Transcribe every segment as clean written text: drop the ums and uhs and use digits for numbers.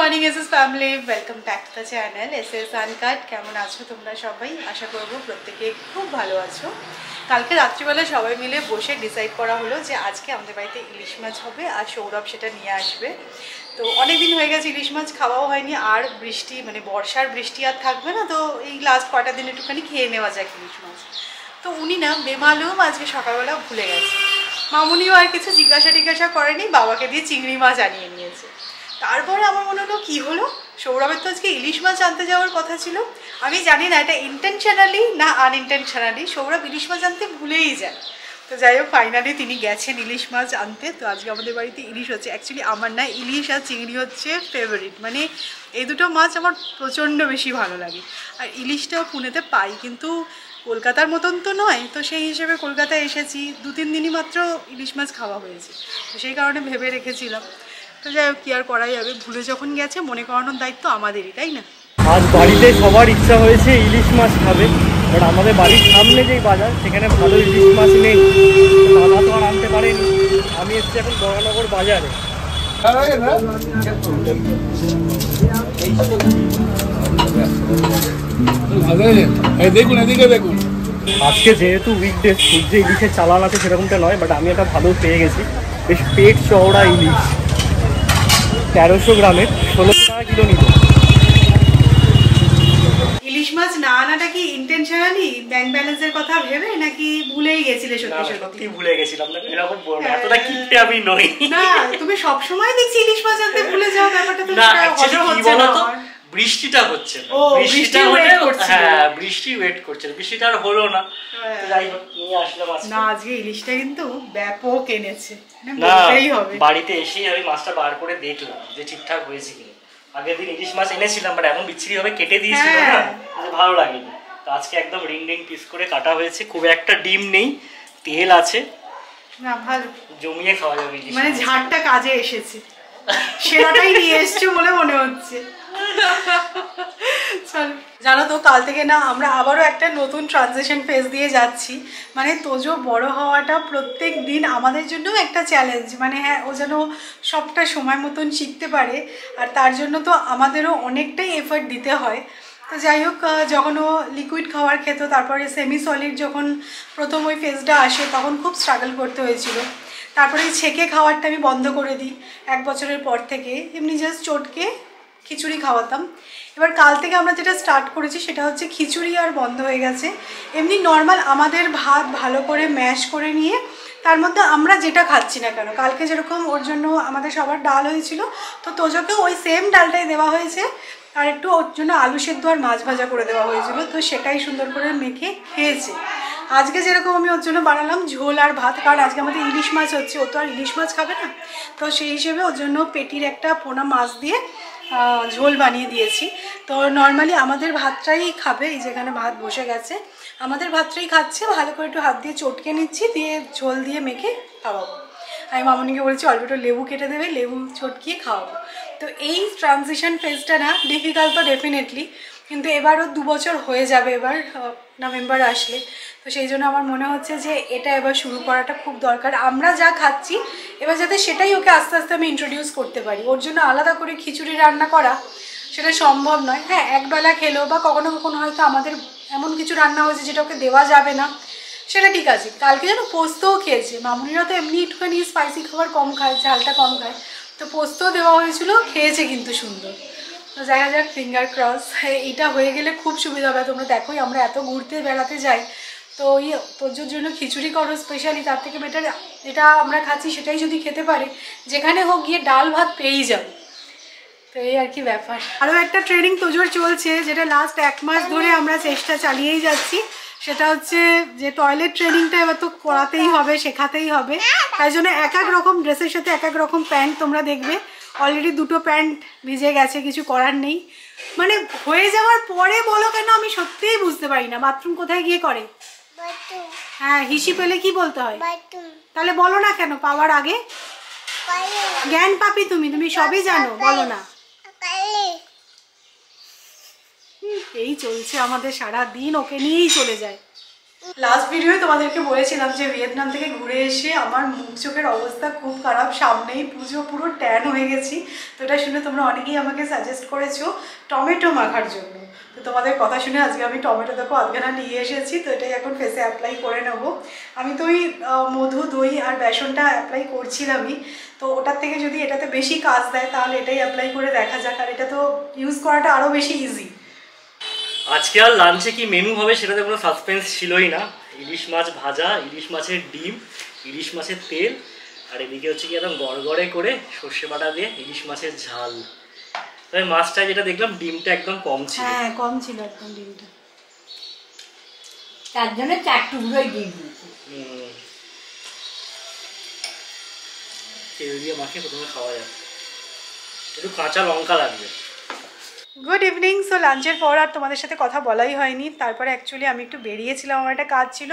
Morning SS family, welcome back to the channel SS uncut. কেমন আছো তোমরা সবাই? আশা করবো প্রত্যেকে খুব ভালো আছো। কালকে রাত্রিবেলা সবাই মিলে বসে ডিসাইড করা হলো যে আজকে আমাদের বাড়িতে ইলিশ মাছ হবে আর সৌরভ সেটা নিয়ে আসবে। তো অনেক দিন হয়ে গেছে ইলিশ মাছ খাওয়াও হয়নি, আর বৃষ্টি মানে বর্ষার বৃষ্টি আর থাকবে না, তো এই লাস্ট কয়টা দিন একটুখানি খেয়ে নেওয়া যায় ইলিশ মাছ। তো উনি না বেমালুম আজকে সকালবেলা ভুলে গেছে। মামুনিও আর কিছু জিজ্ঞাসা করেনি, বাবাকে দিয়ে চিংড়ি মাছ আনিয়ে নিয়েছে। তারপরে আমার মনে হলো কী হলো, সৌরভের তো আজকে ইলিশ মাছ আনতে যাওয়ার কথা ছিল। আমি জানি না এটা ইন্টেনশনালি না আনইন্টেনশনালি, সৌরভ ইলিশ মাছ আনতে ভুলেই যায়। তো যাই হোক, ফাইনালি তিনি গেছেন ইলিশ মাছ আনতে। তো আজকে আমাদের বাড়িতে ইলিশ হচ্ছে। অ্যাকচুয়ালি আমার না ইলিশ আর চিংড়ি হচ্ছে ফেভারিট, মানে এই দুটো মাছ আমার প্রচণ্ড বেশি ভালো লাগে। আর ইলিশটা পুনেতে পাই, কিন্তু কলকাতার মতন তো নয়। তো সেই হিসেবে কলকাতায় এসেছি, 2-3 দিনই মাত্র ইলিশ মাছ খাওয়া হয়েছে, তো সেই কারণে ভেবে রেখেছিলাম। তো যাই হোক, কি আর করাই যাবে, ভুলে যখন গেছে মনে করানোর দায়িত্ব আমাদেরই, তাই না? আজ বাড়িতে সবার ইচ্ছা হয়েছে ইলিশ মাছ খাবে, বাট আমাদের বাড়ির সামনে যেই বাজার সেখানে ভালো ইলিশ মাছ নেই, দাদা তো আর আনতে পারেনি। আমি এসেছি এখন বরানগর বাজারে। দেখুন এদিকে দেখুন, আজকে যেহেতু উইকডে, সূর্যে ইলিশের চালান আছে সেরকমটা নয়, বাট আমি একটা ভালো পেয়ে গেছি। বেশ পেট চওড়া ইলিশ, 1300 গ্রামের 1600 টাকা কিলো নিল। ইলিশ মাছ না আনাটা কি ইন্টেনশনালি ব্যাংক ব্যালেন্সের কথা ভেবে, নাকি ভুলেই গেছিলে? সত্যি ভুলে গেছিলাম, এরকম এতটা কিপটে আমি নই। না, তুমি সব সময় দেখছি ইলিশ মাছ আনতে ভুলে যাও, ব্যাপারটা তো হচ্ছে না। বৃষ্টিটা হচ্ছে না, বৃষ্টি ওয়েট করছে। হ্যাঁ, বৃষ্টি ওয়েট করছে, বৃষ্টিটা আর হলো না। যাই হোক, নিয়ে আসলাম না, আজকে ইলিশটা কিন্তু ব্যাপক এনেছে, না বলতেই হবে। বাড়িতে এসেই আমি মাছটা বার করে দেখলাম যে ঠিকঠাক হয়েছে কিনা। আগের দিন ইলিশ মাছ এনেছিলাম, বাট এমন বিচ্ছিরি ভাবে কেটে দিয়েছিল না, ভালো লাগেনি। তো আজকে একদম রিং রিং পিস করে কাটা হয়েছে, খুব একটা ডিম নেই, তেল আছে, না ভালো জমিয়ে খাওয়া যাবে। মানে ঝাড়টা কাজে এসেছে, সেরাটাই নিয়ে এসছে বলে মনে হচ্ছে। চলো, জানো তো কাল থেকে না আমরা আবারও একটা নতুন ট্রানজিশন ফেজ দিয়ে যাচ্ছি। মানে তোজো বড় হওয়াটা প্রত্যেক দিন আমাদের জন্য একটা চ্যালেঞ্জ। মানে হ্যাঁ, ও যেন সবটা সময় মতন শিখতে পারে, আর তার জন্য তো আমাদেরও অনেকটাই এফর্ট দিতে হয়। তো যাই হোক, যখন ও লিকুইড খাবার খেত, তারপরে সেমি সলিড যখন প্রথম ওই ফেজটা আসে, তখন খুব স্ট্রাগল করতে হয়েছিল। তারপরে ছেঁকে খাওয়ারটা আমি বন্ধ করে দিই 1 বছরের পর থেকে, এমনি জাস্ট চটকে খিচুড়ি খাওয়াতাম। এবার কাল থেকে আমরা যেটা স্টার্ট করেছি সেটা হচ্ছে খিচুড়ি আর বন্ধ হয়ে গেছে। এমনি নর্মাল আমাদের ভাত ভালো করে ম্যাশ করে নিয়ে তার মধ্যে আমরা যেটা খাচ্ছি না কেন, কালকে যেরকম ওর জন্য আমাদের সবার ডাল হয়েছিল, তো তোজোকেও ওই সেম ডালটাই দেওয়া হয়েছে, আর একটু ওর জন্য আলু সেদ্ধ আর মাছ ভাজা করে দেওয়া হয়েছিল। তো সেটাই সুন্দর করে মেখে খেয়েছে। আজকে যেরকম আমি ওর জন্য বানালাম ঝোল আর ভাত, কারণ আজকে আমাদের ইলিশ মাছ হচ্ছে, ও তো আর ইলিশ মাছ খাবে না। তো সেই হিসেবে ওর জন্য পেটির একটা পোনা মাছ দিয়ে ঝোল বানিয়ে দিয়েছি। তো নর্মালি আমাদের ভাতটাই খাবে, এই যেখানে ভাত বসে গেছে, আমাদের ভাতটাই খাচ্ছে। ভালো করে একটু হাত দিয়ে চটকে নিচ্ছি, দিয়ে ঝোল দিয়ে মেখে খাওয়াবো। আমি মামনিকে বলেছি অল্প একটু লেবু কেটে দেবে, লেবু চটকিয়ে খাওয়াবো। তো এই ট্রানজিশন ফেজটা না ডিফিকাল্ট তো ডেফিনেটলি, কিন্তু এবারও 2 বছর হয়ে যাবে এবার নভেম্বর আসলে। তো সেই জন্য আমার মনে হচ্ছে যে এটা এবার শুরু করাটা খুব দরকার। আমরা যা খাচ্ছি এবার যাতে সেটাই ওকে আস্তে আস্তে আমি ইন্ট্রোডিউস করতে পারি। ওর জন্য আলাদা করে খিচুড়ি রান্না করা সেটা সম্ভব নয়। হ্যাঁ, একবেলা খেলো বা কখনো কখনো হয়তো আমাদের এমন কিছু রান্না হয়েছে যেটা ওকে দেওয়া যাবে না, সেটা ঠিক আছে। কালকে যেন পোস্তও খেয়েছে, মামুনিরা তো এমনি একটুখানি স্পাইসি খাবার কম খায়, ঝালটা কম খায়, তো পোস্তও দেওয়া হয়েছিল, খেয়েছে কিন্তু সুন্দর। তো দেখা যাক, ফিঙ্গার ক্রস। এটা হয়ে গেলে খুব সুবিধা হবে। তোমরা দেখোই আমরা এত ঘুরতে বেড়াতে যাই, তো ওই তোর জন্য খিচুড়ি করো স্পেশালি, তার থেকে বেটার এটা আমরা খাচ্ছি সেটাই যদি খেতে পারে, যেখানে হোক গিয়ে ডাল ভাত পেয়েই যাবে। তো এই আর কি ব্যাপার। আরও একটা ট্রেনিং তোজোর চলছে, যেটা লাস্ট 1 মাস ধরে আমরা চেষ্টা চালিয়েই যাচ্ছি। সেটা হচ্ছে যে টয়লেট ট্রেনিংটা এবার তো করাতেই হবে, শেখাতেই হবে। তাই জন্য এক এক রকম ড্রেসের সাথে এক এক রকম প্যান্ট তোমরা দেখবে। অলরেডি 2টো প্যান্ট ভিজে গেছে, কিছু করার নেই। মানে হয়ে যাওয়ার পরে বলো কেন, আমি সত্যিই বুঝতে পারি না বাথরুম কোথায় গিয়ে করে। হ্যাঁ, হিসি পেলে কি বলতে হয়? তাহলে বলো না কেন পাওয়ার আগে? জ্ঞান পাপি তুমি, তুমি সবই জানো, বলো না। এই চলছে আমাদের সারা দিন, ওকে নিয়েই চলে যায়। লাস্ট ভিডিওয়ে তোমাদেরকে বলেছিলাম যে ভিয়েতনাম থেকে ঘুরে এসে আমার মুখ চোখের অবস্থা খুব খারাপ, সামনেই পুজো, পুরো ট্যান হয়ে গেছি। তো এটা শুনে তোমরা অনেকেই আমাকে সাজেস্ট করেছো টমেটো মাখার জন্য। তো তোমাদের কথা শুনে আজকে আমি টমেটো দেখো আধখানা নিয়ে এসেছি, তো এটাই এখন ফেসে অ্যাপ্লাই করে নেবো। আমি তো ওই মধু, দই আর বেসনটা অ্যাপ্লাই করছিলামই, তো ওটার থেকে যদি এটাতে বেশি কাজ দেয় তাহলে এটাই অ্যাপ্লাই করে দেখা যাক। আর এটা তো ইউজ করাটা আরও বেশি ইজি। আজকে আর লাঞ্চে কি মেনু হবে সেটাতে কোনো সাসপেন্স ছিলই না। ইলিশ মাছ ভাজা, ইলিশ মাছের ডিম, ইলিশ মাছের তেল, আর এদিকে হচ্ছে কি একদম গড়গড়ে করে সর্ষে বাটা দিয়ে ইলিশ মাছের ঝাল। তবে মাছটা যেটা দেখলাম ডিমটা একদম কম ছিল। হ্যাঁ, কম ছিল একদম ডিমটা, তার জন্য 4 টুকরোই ডিম দিয়েছি। তেল দিয়ে মাখিয়ে প্রথমে খাওয়া যাবে, একটু কাঁচা লঙ্কা লাগবে। Good evening. সো লাঞ্চের পর আর তোমাদের সাথে কথা বলাই হয়নি। তারপরে অ্যাকচুয়ালি আমি একটু বেরিয়েছিলাম, আমার একটা কাজ ছিল।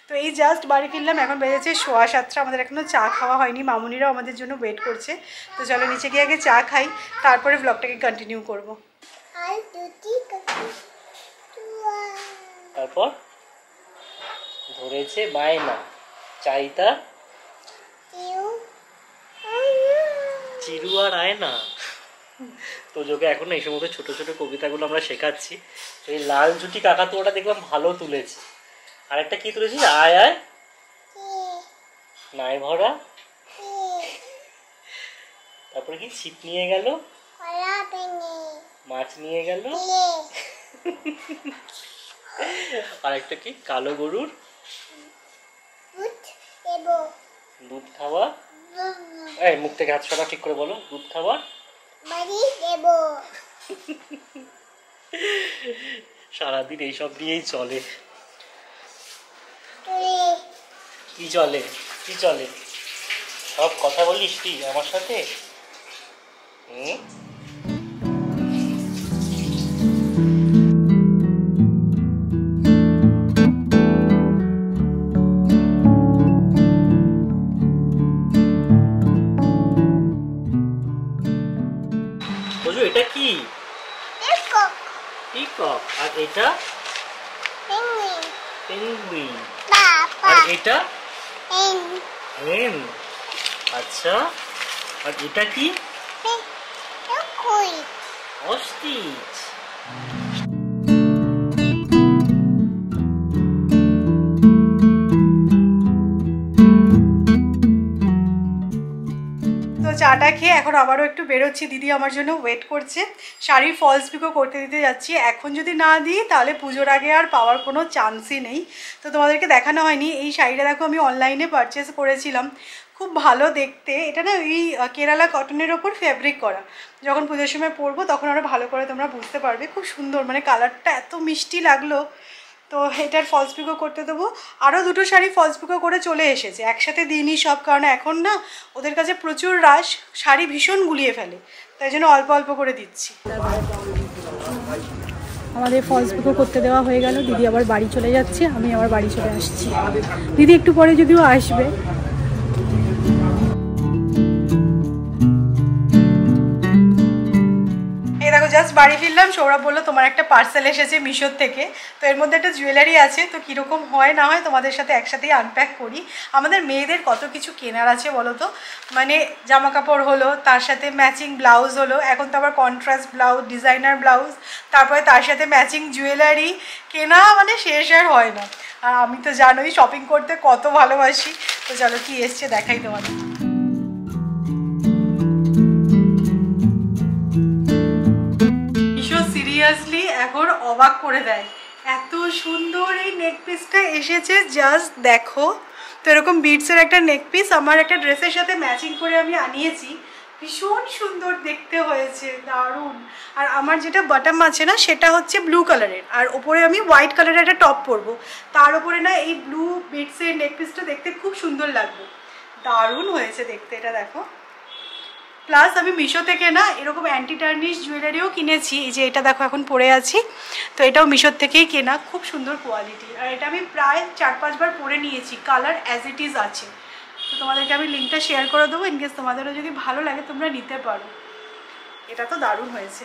তো এই জাস্ট বাড়ি ফিরলাম, এখন বেজেছে 7:15। আমাদের এখনও চা খাওয়া হয়নি, মামুনিরাও আমাদের জন্য ওয়েট করছে। তো চলো নিচে গিয়ে আগে চা খাই, তারপরে ব্লগটাকে কন্টিনিউ করবো। তারপর ধরেছে বায়না, চাইতা চিরু আর আয়না। তো যোগে এখন এই সমস্ত ছোট ছোট কবিতাগুলো আমরা শেখাচ্ছি। তো এই লাল জুটি কাকাতুয়াটা দেখলাম ভালো তুলেছে। আরেকটা কি তুলেছিস? আয় আয় নাই ভরা, তারপরে কি ছিপ নিয়ে গেল, মাছ নিয়ে গেল, আরেকটা কি কালো গরুর দুধ খাওয়া। এই মুখ থেকে হাত সরা, ঠিক করে বলো। দুধ খাওয়া সারাদিন এইসব দিয়েই চলে। কি চলে কি চলে? সব কথা বলিস তুই আমার সাথে? এটা কি? পিকক। আর এটা পেঙ্গুইন। আর এটা হেন। আচ্ছা, আর এটা কি? অস্ট্রিচ। চাটা খেয়ে এখন আবারও একটু বেরোচ্ছি, দিদি আমার জন্য ওয়েট করছে। শাড়ির ফলস পিকো করতে দিতে যাচ্ছি, এখন যদি না দিই তাহলে পুজোর আগে আর পাওয়ার কোনো চান্সই নেই। তো তোমাদেরকে দেখানো হয়নি, এই শাড়িটা দেখো আমি অনলাইনে পারচেস করেছিলাম, খুব ভালো দেখতে। এটা না এই কেরালা কটনের ওপর ফেব্রিক করা, যখন পুজোর সময় পরবো তখন আরও ভালো করে তোমরা বুঝতে পারবে। খুব সুন্দর, মানে কালারটা এত মিষ্টি লাগলো। তো এটার ফলস পিকো করতে দেবো। আরও দুটো শাড়ি ফলস পিকো করে চলে এসেছে, একসাথে দিইনি সব, কারণ এখন না ওদের কাছে প্রচুর রাশ, শাড়ি ভীষণ গুলিয়ে ফেলে, তাই জন্য অল্প অল্প করে দিচ্ছি। আমাদের ফলস পিকো করতে দেওয়া হয়ে গেল, দিদি আবার বাড়ি চলে যাচ্ছে, আমি আবার বাড়ি চলে আসছি। দিদি একটু পরে যদিও আসবে। দেখো জাস্ট বাড়ি ফিরলাম, সৌরভ বললো তোমার একটা পার্সেল এসেছে মিশোর থেকে। তো এর মধ্যে একটা জুয়েলারি আছে, তো কীরকম হয় না হয় তোমাদের সাথে একসাথেই আনপ্যাক করি। আমাদের মেয়েদের কত কিছু কেনার আছে বলো তো, মানে জামা কাপড় হলো, তার সাথে ম্যাচিং ব্লাউজ হলো, এখন তো আবার কন্ট্রাস্ট ব্লাউজ, ডিজাইনার ব্লাউজ, তারপরে তার সাথে ম্যাচিং জুয়েলারি কেনা, মানে শেষ আর হয় না। আর আমি তো জানোই শপিং করতে কত ভালোবাসি। তো চলো কি এসছে দেখাই তোমাদের। সিরিয়াসলি এখন অবাক করে দেয়, এত সুন্দর এই নেক পিসটা এসেছে, জাস্ট দেখো। তো এরকম বিটসের একটা নেক পিস আমার একটা ড্রেসের সাথে ম্যাচিং করে আমি আনিয়েছি, ভীষণ সুন্দর দেখতে হয়েছে, দারুণ। আর আমার যেটা বটম আছে না সেটা হচ্ছে ব্লু কালারের, আর ওপরে আমি হোয়াইট কালারের একটা টপ পরবো, তার উপরে না এই ব্লু বিটসের নেক পিসটা দেখতে খুব সুন্দর লাগবে, দারুণ হয়েছে দেখতে, এটা দেখো। প্লাস আমি মিশো থেকে না এরকম অ্যান্টি টার্নিশ জুয়েলারিও কিনেছি, এই যে এটা দেখো এখন পরে আছি, তো এটাও মিশোর থেকেই কেনা, খুব সুন্দর কোয়ালিটি। আর এটা আমি প্রায় 4-5 বার পরে নিয়েছি, কালার অ্যাজ ইট ইজ আছে। তো তোমাদেরকে আমি লিঙ্কটা শেয়ার করে দেবো, ইনকেস তোমাদেরও যদি ভালো লাগে তোমরা নিতে পারো। এটা তো দারুণ হয়েছে।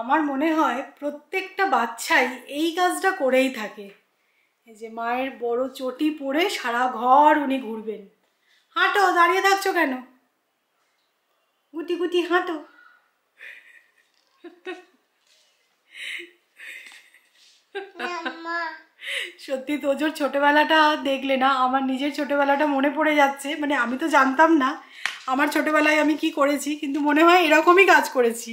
আমার মনে হয় প্রত্যেকটা বাচ্চাই এই কাজটা করেই থাকে, এই যে মায়ের বড় চটি পরে সারা ঘর উনি ঘুরবেন। হাঁটো, দাঁড়িয়ে থাকছো কেন? গুটি গুটি হাঁটো। সত্যি তোজোর ছোটবেলাটা দেখলে না আমার নিজের ছোটবেলাটা মনে পড়ে যাচ্ছে। মানে আমি তো জানতাম না আমার ছোটবেলায় আমি কি করেছি, কিন্তু মনে হয় এরকমই কাজ করেছি।